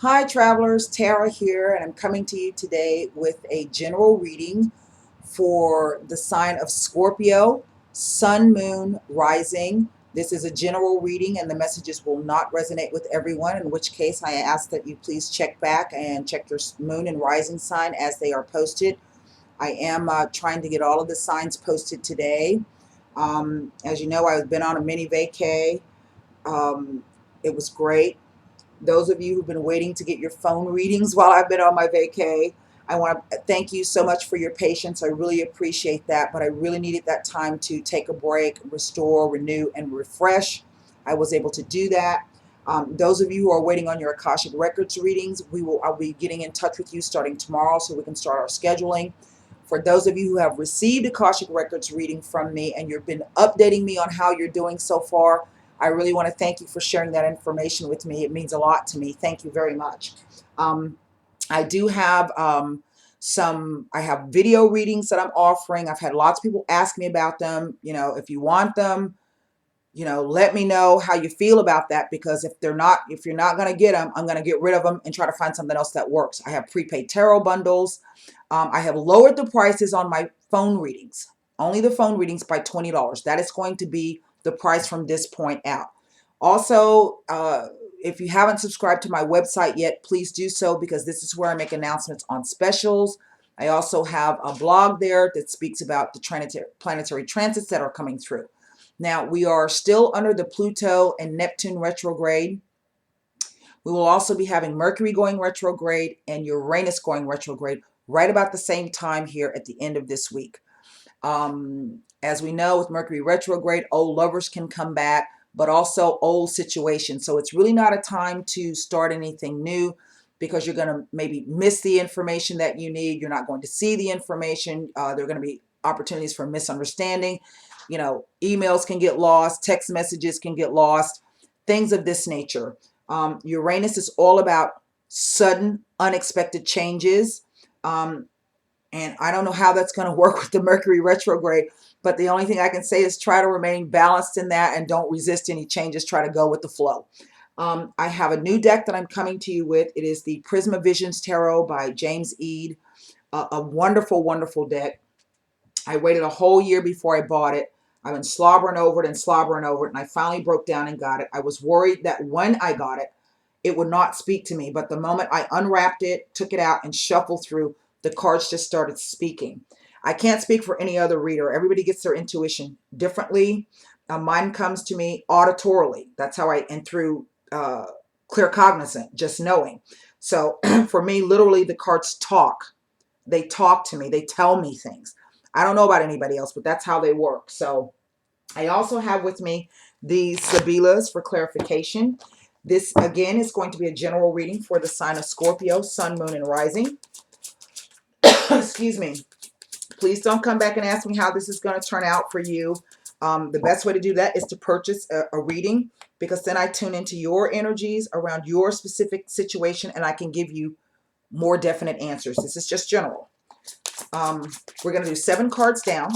Hi travelers, Tara here, and I'm coming to you today with a general reading for the sign of Scorpio, Sun, Moon, Rising. This is a general reading and the messages will not resonate with everyone, in which case I ask that you please check back and check your Moon and Rising sign as they are posted. I am trying to get all of the signs posted today. As you know, I've been on a mini vacay. It was great. Those of you who've been waiting to get your phone readings while I've been on my vacay, I want to thank you so much for your patience. I really appreciate that, but I really needed that time to take a break, restore, renew, and refresh. I was able to do that. Those of you who are waiting on your Akashic Records readings, I'll be getting in touch with you starting tomorrow so we can start our scheduling. For those of you who have received Akashic Records reading from me and you've been updating me on how you're doing so far, I really want to thank you for sharing that information with me. It means a lot to me. Thank you very much. Um, I do have I have video readings that I'm offering. I've had lots of people ask me about them. If you want them, let me know how you feel about that, because if you're not going to get them, I'm going to get rid of them and try to find something else that works. I have prepaid tarot bundles. I have lowered the prices on my phone readings, only the phone readings, by $20. That is going to be the price from this point out. Also, if you haven't subscribed to my website yet, please do so, because this is where I make announcements on specials. I also have a blog there that speaks about the planetary transits that are coming through. Now, we are still under the Pluto and Neptune retrograde. We will also be having Mercury going retrograde and Uranus going retrograde right about the same time here at the end of this week. As we know, with Mercury retrograde, old lovers can come back, but also old situations. So it's really not a time to start anything new, because you're going to maybe miss the information that you need. You're not going to see the information. There are going to be opportunities for misunderstanding. Emails can get lost, text messages can get lost, things of this nature. Uranus is all about sudden, unexpected changes. And I don't know how that's going to work with the Mercury retrograde, but the only thing I can say is try to remain balanced in that and don't resist any changes. Try to go with the flow. I have a new deck that I'm coming to you with. It is the Prisma Visions Tarot by James Eade. A wonderful, wonderful deck. I waited a whole year before I bought it. I've been slobbering over it and slobbering over it, and I finally broke down and got it. I was worried that when I got it, it would not speak to me. But the moment I unwrapped it, took it out, and shuffled through, the cards just started speaking. I can't speak for any other reader. Everybody gets their intuition differently. Mine comes to me auditorily. That's how and through clear cognizant, just knowing. So for me, literally, the cards talk. They talk to me. They tell me things. I don't know about anybody else, but that's how they work. So I also have with me the Sabilas for clarification. This, again, is going to be a general reading for the sign of Scorpio, Sun, Moon, and Rising. Excuse me. Please don't come back and ask me how this is going to turn out for you. The best way to do that is to purchase a reading, because then I tune into your energies around your specific situation and I can give you more definite answers. This is just general. We're going to do 7 cards down.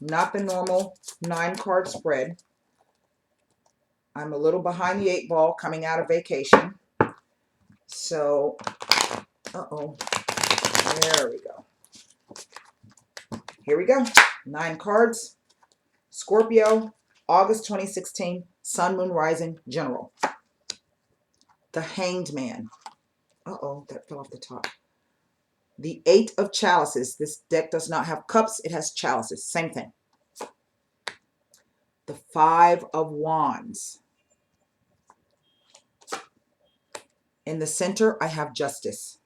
Not the normal 9-card spread. I'm a little behind the 8 ball coming out of vacation. So, there we go. Here we go. 9 cards. Scorpio, August 2016, Sun, Moon, Rising, General. The Hanged Man. That fell off the top. The 8 of Chalices. This deck does not have cups. It has chalices. Same thing. The 5 of Wands. In the center, I have Justice.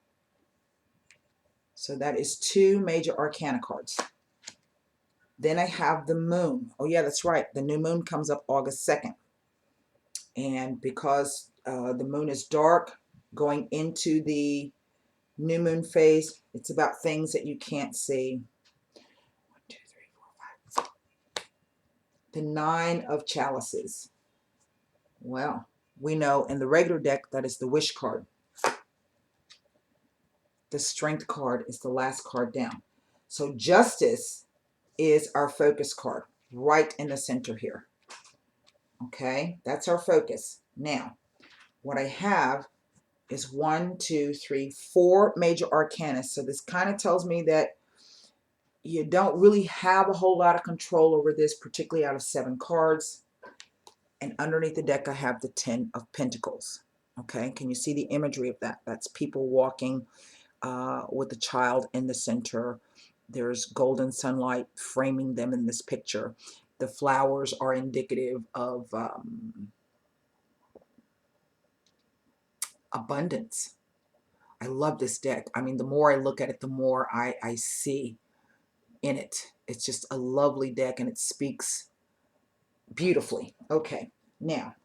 So that is 2 major arcana cards. Then I have the Moon. Oh yeah, that's right. The new moon comes up August 2nd. And because the moon is dark, going into the new moon phase, it's about things that you can't see. 1, 2, 3, 4, 5. The 9 of Chalices. Well, we know in the regular deck that is the Wish card. The Strength card is the last card down. So Justice is our focus card right in the center here. Okay, that's our focus. Now, what I have is 1, 2, 3, 4 major arcana. So this kind of tells me that you don't really have a whole lot of control over this, particularly out of 7 cards. And underneath the deck, I have the 10 of Pentacles. Okay, can you see the imagery of that? That's people walking with a child in the center. There's golden sunlight framing them in this picture. The flowers are indicative of abundance. I love this deck. I mean, the more I look at it, the more I see in it. It's just a lovely deck, and it speaks beautifully. Okay, now,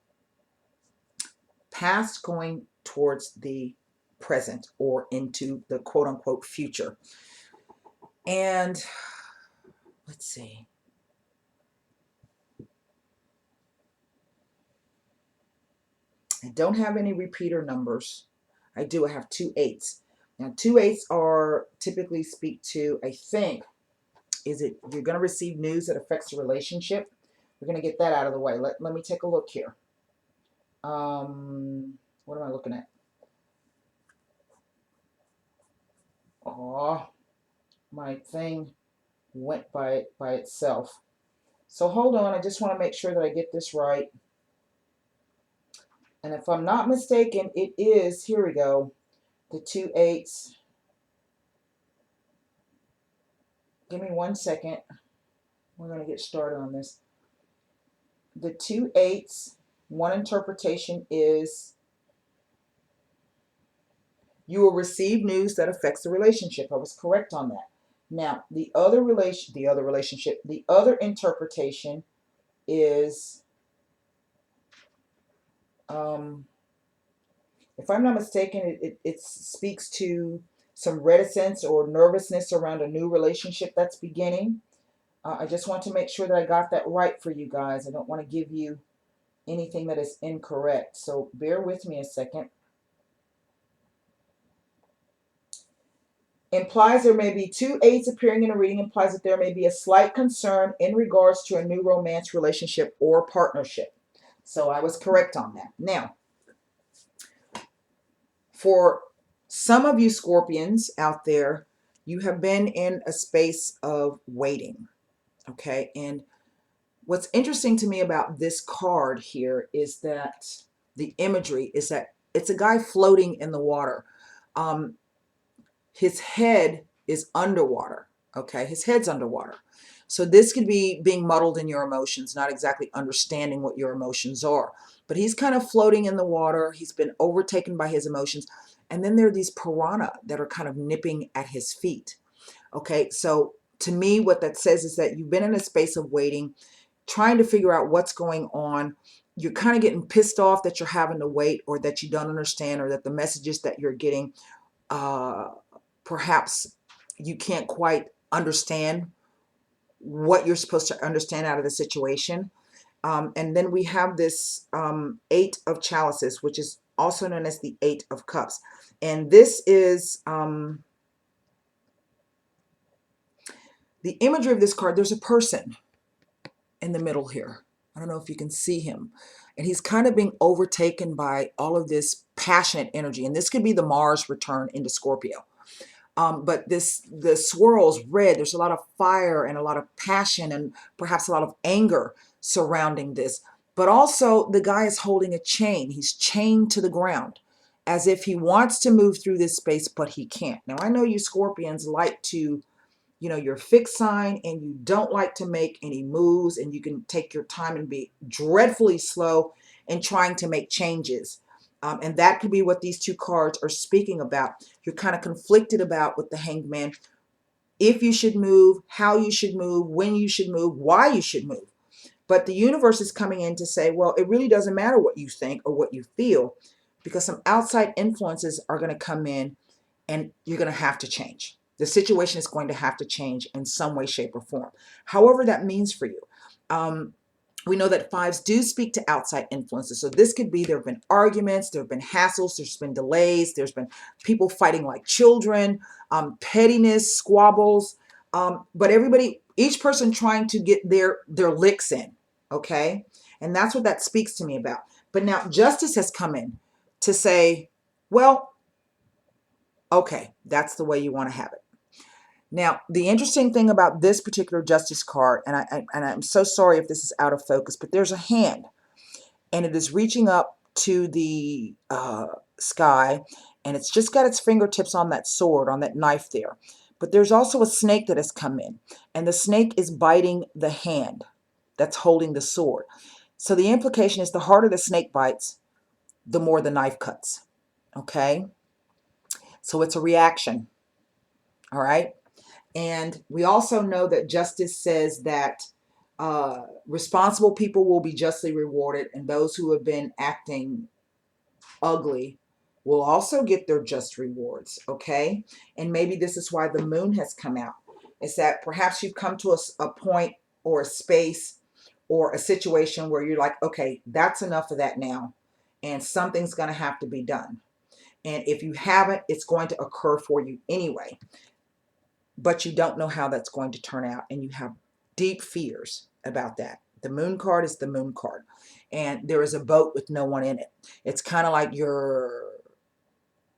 past going towards the present or into the quote-unquote future. And let's see. I don't have any repeater numbers. I do. I have 2 8s. Now, 2 8s are typically speak to, I think, is it you're going to receive news that affects the relationship. We're going to get that out of the way. Let me take a look here. What am I looking at? Oh, my thing went by itself. So hold on. I just want to make sure that I get this right. And if I'm not mistaken, it is, here we go, the 2 8s. Give me 1 second. We're going to get started on this. The 2 8s, one interpretation is you will receive news that affects the relationship. I was correct on that. Now, the other interpretation is, if I'm not mistaken, it speaks to some reticence or nervousness around a new relationship that's beginning. I just want to make sure that I got that right for you guys. I don't want to give you anything that is incorrect. So bear with me a second. Implies there may be 2 8s appearing in a reading, implies that there may be a slight concern in regards to a new romance, relationship, or partnership. So I was correct on that. Now, for some of you Scorpions out there, you have been in a space of waiting. Okay, and what's interesting to me about this card here is that the imagery is that it's a guy floating in the water. His head is underwater. Okay, his head's underwater. So this could be being muddled in your emotions, not exactly understanding what your emotions are. But he's kind of floating in the water. He's been overtaken by his emotions. And then there are these piranha that are kind of nipping at his feet. Okay, so to me, what that says is that you've been in a space of waiting, trying to figure out what's going on. You're kind of getting pissed off that you're having to wait, or that you don't understand, or that the messages that you're getting, perhaps you can't quite understand what you're supposed to understand out of the situation. And then we have this 8 of chalices, which is also known as the 8 of cups. And this is the imagery of this card. There's a person in the middle here. I don't know if you can see him. And he's kind of being overtaken by all of this passionate energy. And this could be the Mars return into Scorpio. But the swirl's red. There's a lot of fire and a lot of passion and perhaps a lot of anger surrounding this. But also the guy is holding a chain. He's chained to the ground as if he wants to move through this space, but he can't. Now, I know you Scorpions like to, you're a fixed sign and you don't like to make any moves, and you can take your time and be dreadfully slow in trying to make changes. And that could be what these 2 cards are speaking about. You're kind of conflicted about with the Hanged Man, if you should move, how you should move, when you should move, why you should move. But the universe is coming in to say, well, it really doesn't matter what you think or what you feel, because some outside influences are going to come in and you're going to have to change. The situation is going to have to change in some way, shape, or form. However that means for you. We know that 5s do speak to outside influences. So this could be, there have been arguments, there have been hassles, there's been delays, there's been people fighting like children, pettiness, squabbles. But everybody, each person trying to get their licks in. Okay? And that's what that speaks to me about. But now justice has come in to say, well, okay, that's the way you want to have it. Now, the interesting thing about this particular justice card, and I'm so sorry if this is out of focus, but there's a hand, and it is reaching up to the sky, and it's just got its fingertips on that sword, on that knife there. But there's also a snake that has come in, and the snake is biting the hand that's holding the sword. So the implication is the harder the snake bites, the more the knife cuts. Okay? So it's a reaction. All right? And we also know that justice says that responsible people will be justly rewarded, and those who have been acting ugly will also get their just rewards. Okay? And maybe this is why the moon has come out. It's that perhaps you've come to a point or a space or a situation where you're like, okay, that's enough of that now, and something's going to have to be done. And if you haven't, it's going to occur for you anyway. But you don't know how that's going to turn out, and you have deep fears about that. The moon card is the moon card, and there is a boat with no one in it. It's kind of like you're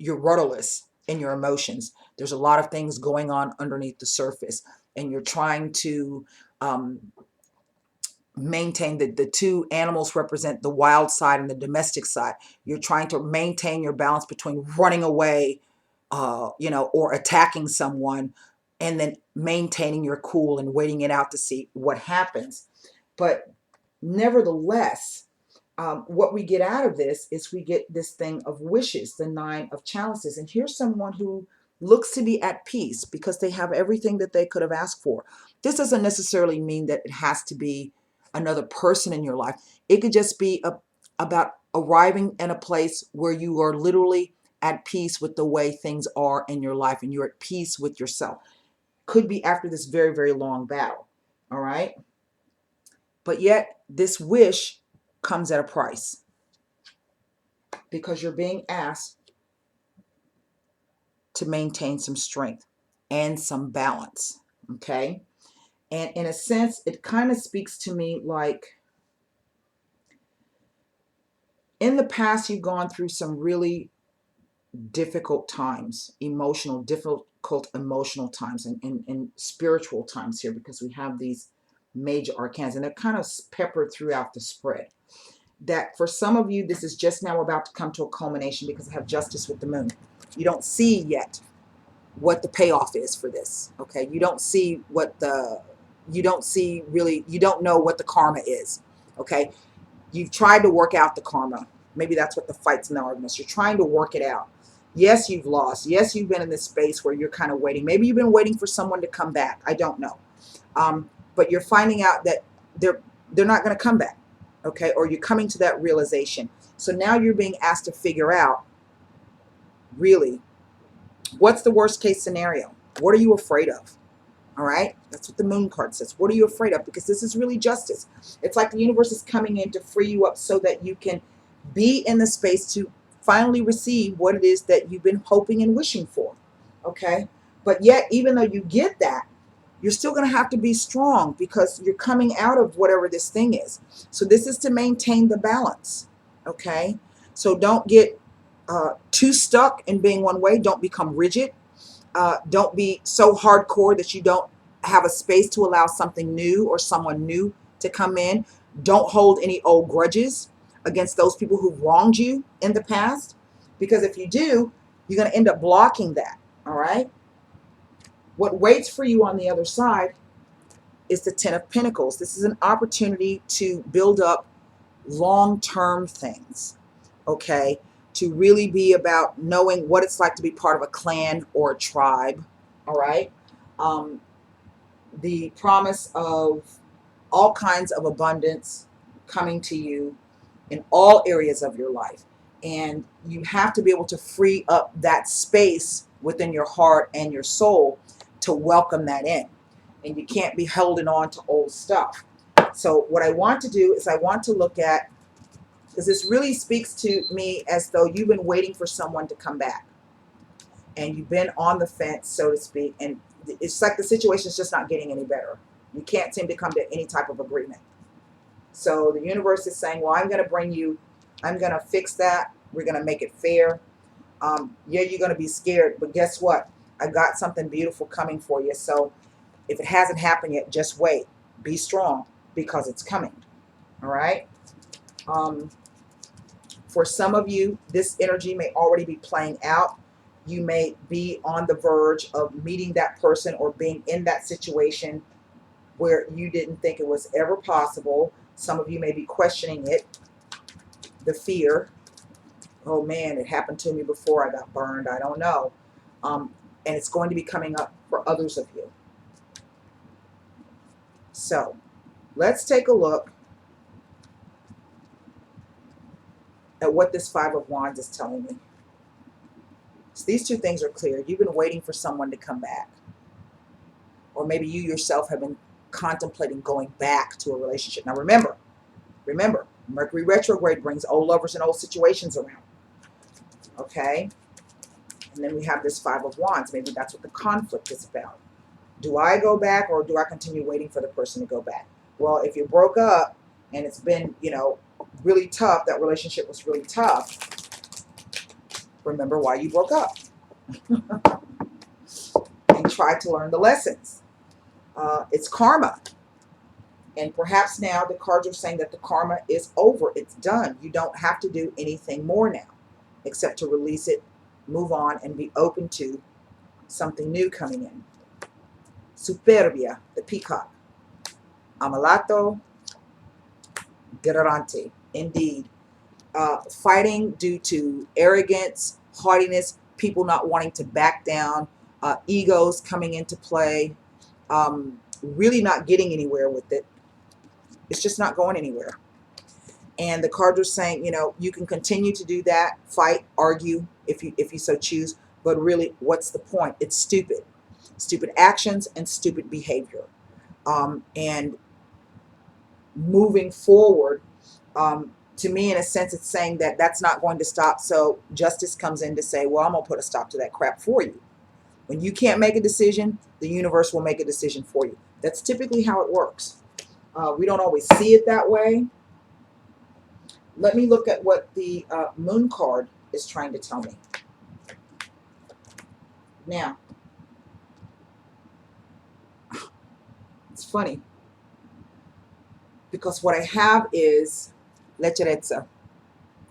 rudderless in your emotions. There's a lot of things going on underneath the surface, and you're trying to maintain the two animals represent the wild side and the domestic side. You're trying to maintain your balance between running away, or attacking someone, and then maintaining your cool and waiting it out to see what happens. But nevertheless, what we get out of this is we get this thing of wishes, the 9 of chalices. And here's someone who looks to be at peace because they have everything that they could have asked for. This doesn't necessarily mean that it has to be another person in your life. It could just be about arriving in a place where you are literally at peace with the way things are in your life, and you're at peace with yourself. Could be after this very, very long battle. All right. But yet this wish comes at a price, because you're being asked to maintain some strength and some balance. Okay. And in a sense, it kind of speaks to me like in the past, you've gone through some really difficult times, difficult emotional times, and spiritual times here, because we have these major arcans, and they're kind of peppered throughout the spread. That for some of you, this is just now about to come to a culmination, because I have justice with the moon. You don't see yet what the payoff is for this. Okay, you don't see you don't know what the karma is. Okay, you've tried to work out the karma. Maybe that's what the fight's in the arguments. You're trying to work it out. Yes, you've lost. Yes, you've been in this space where you're kind of waiting. Maybe you've been waiting for someone to come back. I don't know. But you're finding out that they're not going to come back. Okay, or you're coming to that realization. So now you're being asked to figure out, really, what's the worst case scenario? What are you afraid of? All right, that's what the moon card says. What are you afraid of? Because this is really justice. It's like the universe is coming in to free you up so that you can be in the space to finally receive what it is that you've been hoping and wishing for. Okay, but yet, even though you get that, you're still going to have to be strong, because you're coming out of whatever this thing is. So this is to maintain the balance. Okay, so don't get too stuck in being one way. Don't become rigid. Don't be so hardcore that you don't have a space to allow something new or someone new to come in. Don't hold any old grudges against those people who wronged you in the past, because if you do, you're going to end up blocking that. All right. What waits for you on the other side is the 10 of Pentacles. This is an opportunity to build up long-term things. Okay. To really be about knowing what it's like to be part of a clan or a tribe. All right. The promise of all kinds of abundance coming to you in all areas of your life. And you have to be able to free up that space within your heart and your soul to welcome that in. And you can't be holding on to old stuff. So what I want to do is I want to look at, because this really speaks to me as though you've been waiting for someone to come back, and you've been on the fence, so to speak, and it's like the situation is just not getting any better. You can't seem to come to any type of agreement. So the universe is saying, well, I'm going to fix that. We're going to make it fair. Yeah, you're going to be scared, but guess what? I got something beautiful coming for you. So if it hasn't happened yet, just wait. Be strong because it's coming. All right. For some of you, this energy may already be playing out. You may be on the verge of meeting that person or being in that situation where you didn't think it was ever possible. Some of you may be questioning it, the fear. Oh man, it happened to me before I got burned. I don't know. And it's going to be coming up for others of you. So let's take a look at what this Five of Wands is telling me. So these two things are clear. You've been waiting for someone to come back. Or maybe you yourself have been contemplating going back to a relationship. Now remember, Mercury retrograde brings old lovers and old situations around. Okay? And then we have this Five of Wands. Maybe that's what the conflict is about. Do I go back or do I continue waiting for the person to go back? Well, if you broke up and it's been, really tough, that relationship was really tough, remember why you broke up. And try to learn the lessons. It's karma. And perhaps now the cards are saying that the karma is over. It's done. You don't have to do anything more now except to release it, move on, and be open to something new coming in. Superbia, the peacock. Amalato, Garante. Indeed. Fighting due to arrogance, haughtiness, people not wanting to back down, egos coming into play, really not getting anywhere with it. It's just not going anywhere. And the cards are saying, you can continue to do that, fight, argue if you so choose, but really, what's the point? It's stupid. Stupid actions and stupid behavior. And moving forward, to me, in a sense, it's saying that that's not going to stop. So justice comes in to say, well, I'm going to put a stop to that crap for you. When you can't make a decision, the universe will make a decision for you. That's typically how it works. We don't always see it that way. Let me look at what the moon card is trying to tell me. Now, it's funny because what I have is Lecherezza.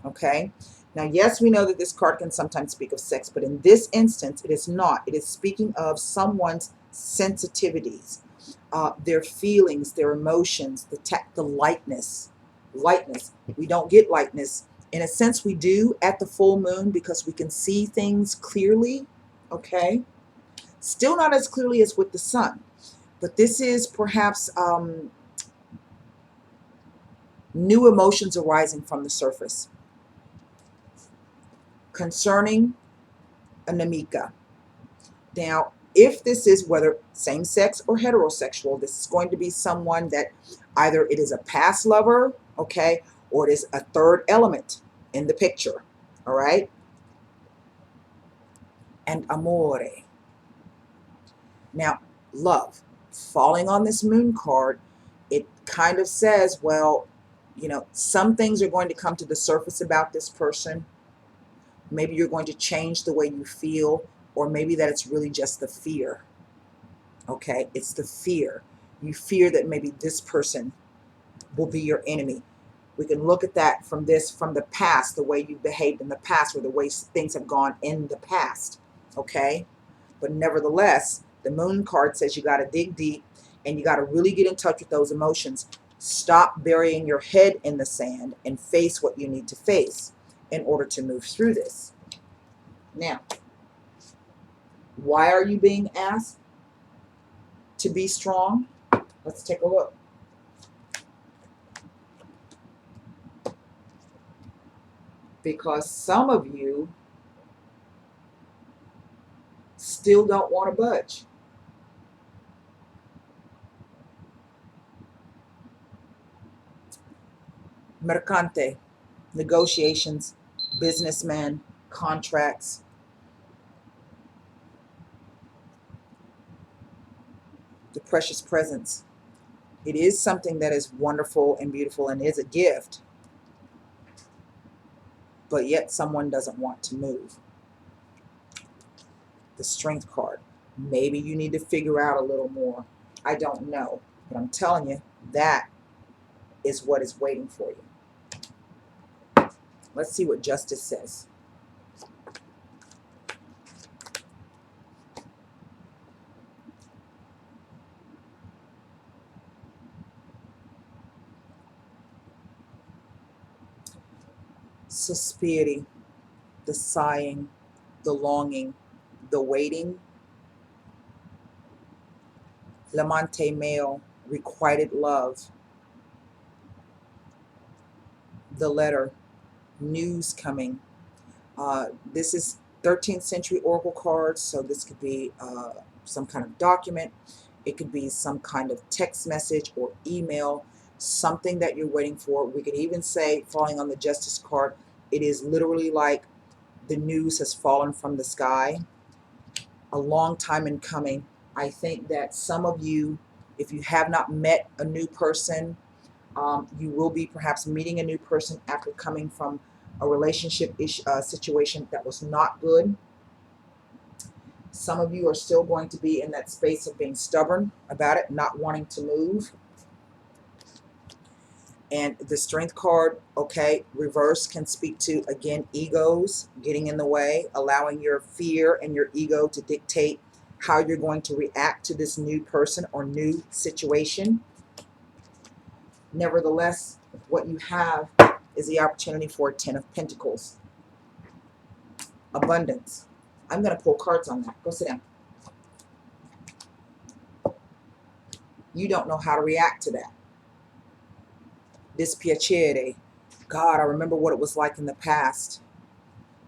Okay? Now, yes, we know that this card can sometimes speak of sex, but in this instance, it is not. It is speaking of someone's sensitivities, their feelings, their emotions, the lightness. Lightness. We don't get lightness. In a sense, we do at the full moon because we can see things clearly. Okay? Still not as clearly as with the sun. But this is perhaps new emotions arising from the surface concerning a Namika. Now, if this is whether same-sex or heterosexual, this is going to be someone that either it is a past lover, okay, or it is a third element in the picture, all right? And amore. Now, love. Falling on this moon card, it kind of says, well, some things are going to come to the surface about this person. Maybe you're going to change the way you feel, or maybe that it's really just the fear. Okay, it's the fear. You fear that maybe this person will be your enemy. We can look at that from the past, the way you behaved in the past, or the way things have gone in the past. Okay, but nevertheless, the moon card says you got to dig deep and you got to really get in touch with those emotions. Stop burying your head in the sand and face what you need to face in order to move through this. Now, why are you being asked to be strong? Let's take a look. Because some of you still don't want to budge. Mercante, negotiations, businessmen, contracts. The precious presence. It is something that is wonderful and beautiful and is a gift, but yet someone doesn't want to move. The Strength card. Maybe you need to figure out a little more. I don't know, but I'm telling you, that is what is waiting for you. Let's see what Justice says. Suspiri, the sighing, the longing, the waiting. Lamante male, requited love. The letter, news coming. This is 13th century oracle cards, so this could be some kind of document. It could be some kind of text message or email, something that you're waiting for. We could even say, falling on the Justice card, it is literally like the news has fallen from the sky. A long time in coming. I think that some of you, if you have not met a new person, you will be perhaps meeting a new person after coming from a relationship situation that was not good. Some of you are still going to be in that space of being stubborn about it, not wanting to move. And the Strength card, okay, reverse can speak to, again, egos getting in the way, allowing your fear and your ego to dictate how you're going to react to this new person or new situation. Nevertheless, what you have is the opportunity for a 10 of Pentacles. Abundance. I'm going to pull cards on that. Go sit down. You don't know how to react to that. Dispiacere. God, I remember what it was like in the past.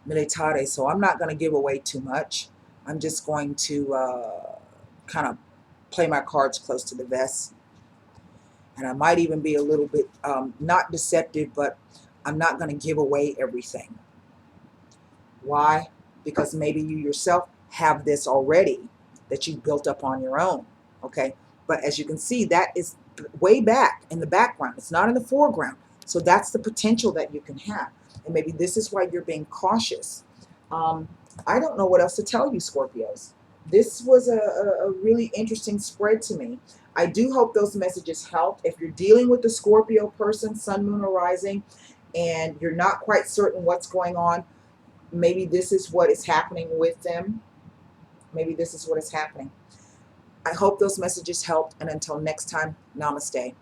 Militare. So I'm not going to give away too much. I'm just going to kind of play my cards close to the vest. And I might even be a little bit, not deceptive, but I'm not going to give away everything. Why? Because maybe you yourself have this already that you built up on your own. Okay. But as you can see, that is way back in the background. It's not in the foreground. So that's the potential that you can have. And maybe this is why you're being cautious. I don't know what else to tell you, Scorpios. This was a really interesting spread to me. I do hope those messages help. If you're dealing with the Scorpio person, sun, moon, or rising, and you're not quite certain what's going on, maybe this is what is happening with them. Maybe this is what is happening. I hope those messages helped. And until next time, namaste.